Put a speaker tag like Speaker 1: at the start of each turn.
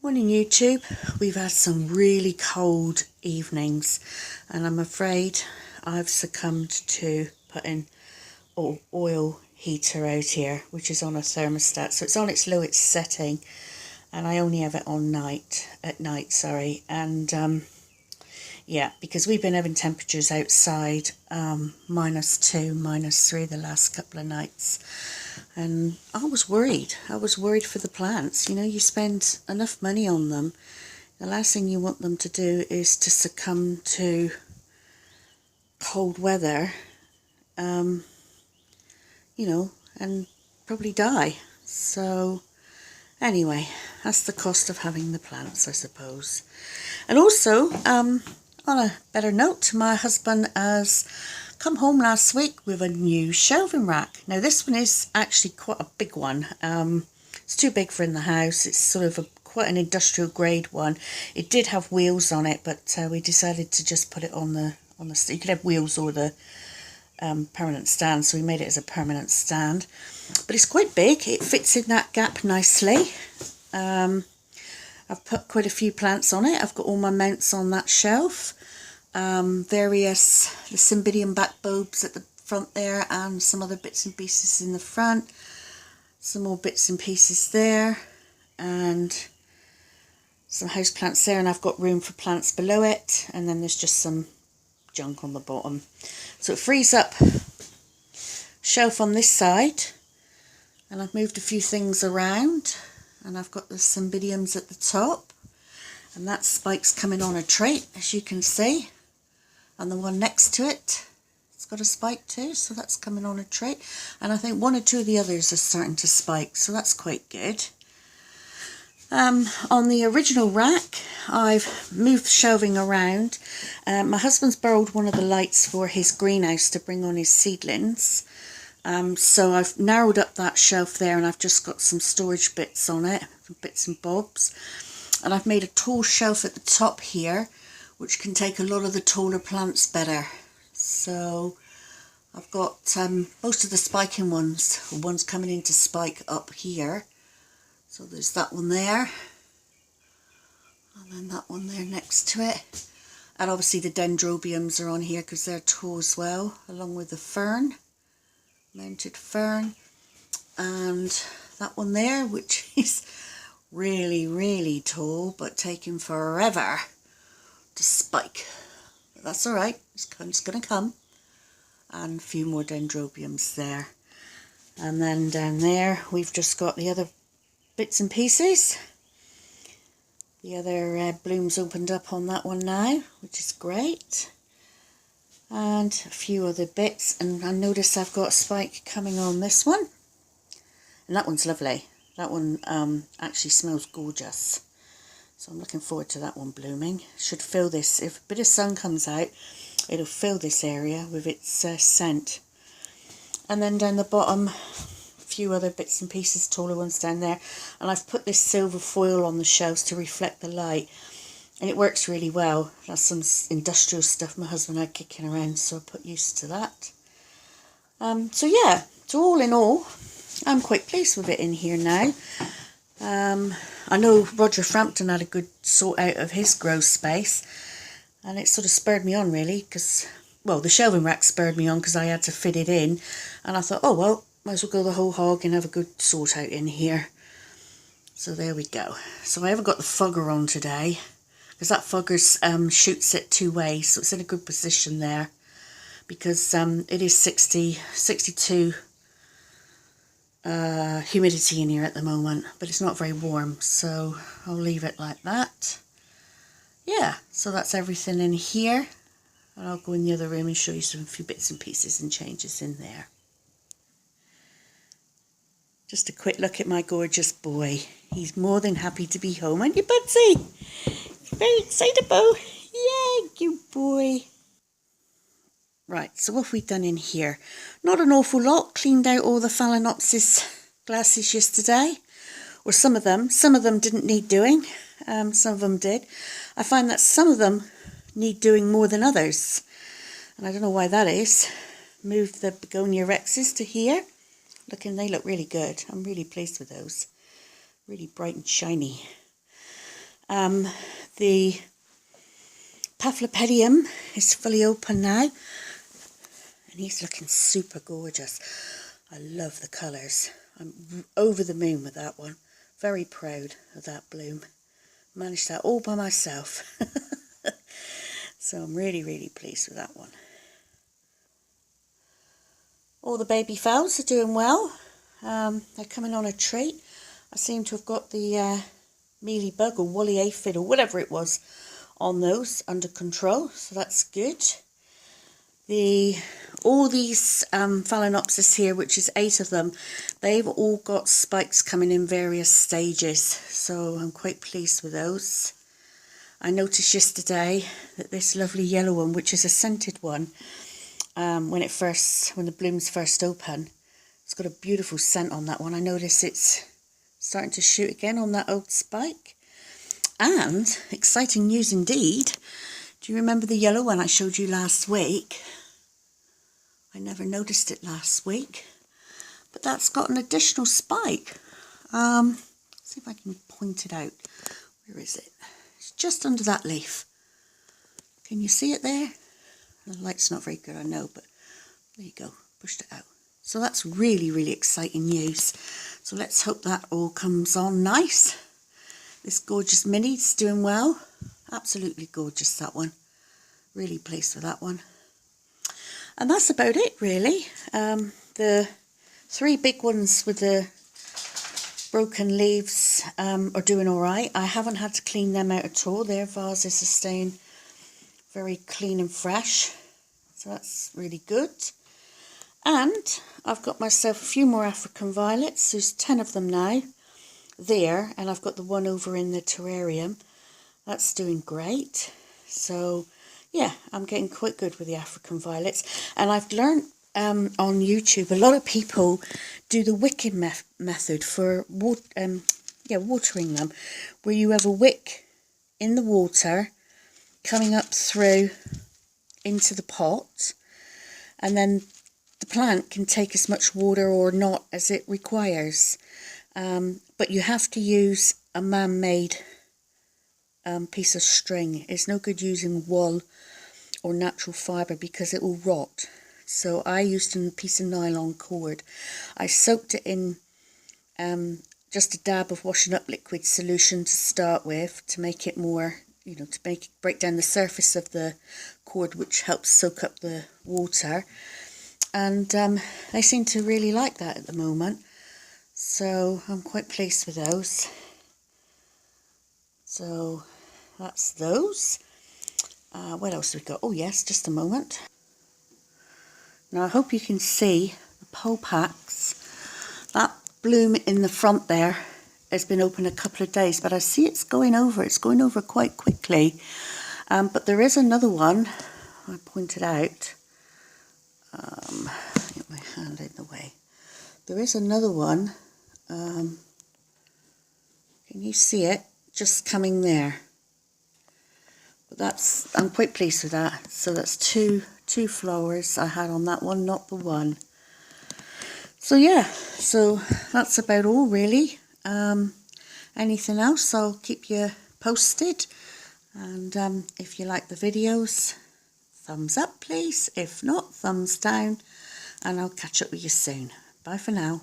Speaker 1: Morning YouTube. We've had some really cold evenings and I'm afraid I've succumbed to putting oil heater out here, which is on a thermostat, so it's on its lowest setting and I only have it on at night, and yeah, because we've been having temperatures outside -2, -3 the last couple of nights. And I was worried. I was worried for the plants. You know, you spend enough money on them. The last thing you want them to do is to succumb to cold weather, you know, and probably die. So anyway, that's the cost of having the plants, I suppose. And also, on a better note, my husband has come home last week with a new shelving rack. Now this one is actually quite a big one. It's too big for in the house. It's sort of quite an industrial grade one. It did have wheels on it, but we decided to just put it on the you could have wheels or the permanent stand, so we made it as a permanent stand. But it's quite big. It fits in that gap nicely. I've put quite a few plants on it. I've got all my mounts on that shelf. The cymbidium back bulbs at the front there, and some other bits and pieces in the front. Some more bits and pieces there, and some house plants there, and I've got room for plants below it, and then there's just some junk on the bottom. So it frees up shelf on this side, and I've moved a few things around, and I've got the cymbidiums at the top, and that spike's coming on a tray, as you can see, and the one next to it, it's got a spike too, so that's coming on a tray, and I think one or two of the others are starting to spike, so that's quite good. On the original rack, I've moved shelving around. My husband's borrowed one of the lights for his greenhouse to bring on his seedlings. So I've narrowed up that shelf there, and I've just got some storage bits on it, bits and bobs. And I've made a tall shelf at the top here, which can take a lot of the taller plants better. So I've got most of the spiking ones coming in to spike up here. So there's that one there, and then that one there next to it. And obviously the dendrobiums are on here because they're tall as well, along with the fern, mounted fern. And that one there, which is really, really tall, but taking forever to spike. But that's alright, it's going to come. And a few more dendrobiums there. And then down there we've just got the other bits and pieces. The other blooms opened up on that one now, which is great. And a few other bits, and I notice I've got a spike coming on this one. And that one's lovely. That one actually smells gorgeous. So I'm looking forward to that one blooming. Should fill this, if a bit of sun comes out, it'll fill this area with its scent. And then down the bottom, few other bits and pieces, taller ones down there, and I've put this silver foil on the shelves to reflect the light, and it works really well. That's some industrial stuff my husband had kicking around, so I put used to that. So yeah, so all in all, I'm quite pleased with it in here now. I know Roger Frampton had a good sort out of his grow space, and it sort of spurred me on really, because, well, the shelving rack spurred me on because I had to fit it in, and I thought, oh well, might as well go the whole hog and have a good sort out in here. So there we go. So I haven't got the fogger on today, because that fogger shoots it two ways, so it's in a good position there, because it is 62 humidity in here at the moment, but it's not very warm, so I'll leave it like that. Yeah, so that's everything in here, and I'll go in the other room and show you some few bits and pieces and changes in there. Just a quick look at my gorgeous boy. He's more than happy to be home, aren't you, Budsy? Very excitable. Yeah, you boy. Right, so what have we done in here? Not an awful lot. Cleaned out all the Phalaenopsis glasses yesterday. Or some of them. Some of them didn't need doing. Some of them did. I find that some of them need doing more than others. And I don't know why that is. Moved the Begonia Rexes to here. They look really good. I'm really pleased with those. Really bright and shiny. The Paphlopedium is fully open now, and he's looking super gorgeous. I love the colours. I'm over the moon with that one. Very proud of that bloom. Managed that all by myself. So I'm really, really pleased with that one. All the baby fowls are doing well. They're coming on a treat. I seem to have got the mealy bug or woolly aphid or whatever it was on those under control, so that's good. All these Phalaenopsis here, which is 8 of them, they've all got spikes coming in various stages, so I'm quite pleased with those. I noticed yesterday that this lovely yellow one, which is a scented one, when the blooms first open, it's got a beautiful scent on that one. I notice it's starting to shoot again on that old spike. And exciting news indeed. Do you remember the yellow one I showed you last week? I never noticed it last week, but that's got an additional spike. Let's see if I can point it out. Where is it? It's just under that leaf. Can you see it there? The light's not very good, I know, but there you go, pushed it out. So that's really, really exciting news. So let's hope that all comes on nice. This gorgeous Minnie's doing well. Absolutely gorgeous, that one. Really pleased with that one. And that's about it, really. The 3 big ones with the broken leaves are doing all right. I haven't had to clean them out at all. Their vases are staying very clean and fresh. So that's really good. And I've got myself a few more African violets. There's 10 of them now there, and I've got the one over in the terrarium. That's doing great. So yeah, I'm getting quite good with the African violets. And I've learned on YouTube, a lot of people do the wicking method for watering them, where you have a wick in the water coming up through into the pot, and then the plant can take as much water or not as it requires. But you have to use a man-made piece of string. It's no good using wool or natural fibre because it will rot. So I used a piece of nylon cord. I soaked it in just a dab of washing up liquid solution to start with, to make it more, to break down the surface of the cord, which helps soak up the water. And they seem to really like that at the moment. So I'm quite pleased with those. So that's those. What else have we got? Oh yes, just a moment. Now I hope you can see the pole packs. That bloom in the front there has been open a couple of days, but I see it's going over. It's going over quite quickly. But there is another one I pointed out. Get my hand in the way. There is another one. Can you see it? Just coming there. But I'm quite pleased with that. So that's two flowers I had on that one, not the one. So yeah, so that's about all really. Anything else, I'll keep you posted. And if you like the videos, thumbs up please. If not, thumbs down. And I'll catch up with you soon. Bye for now.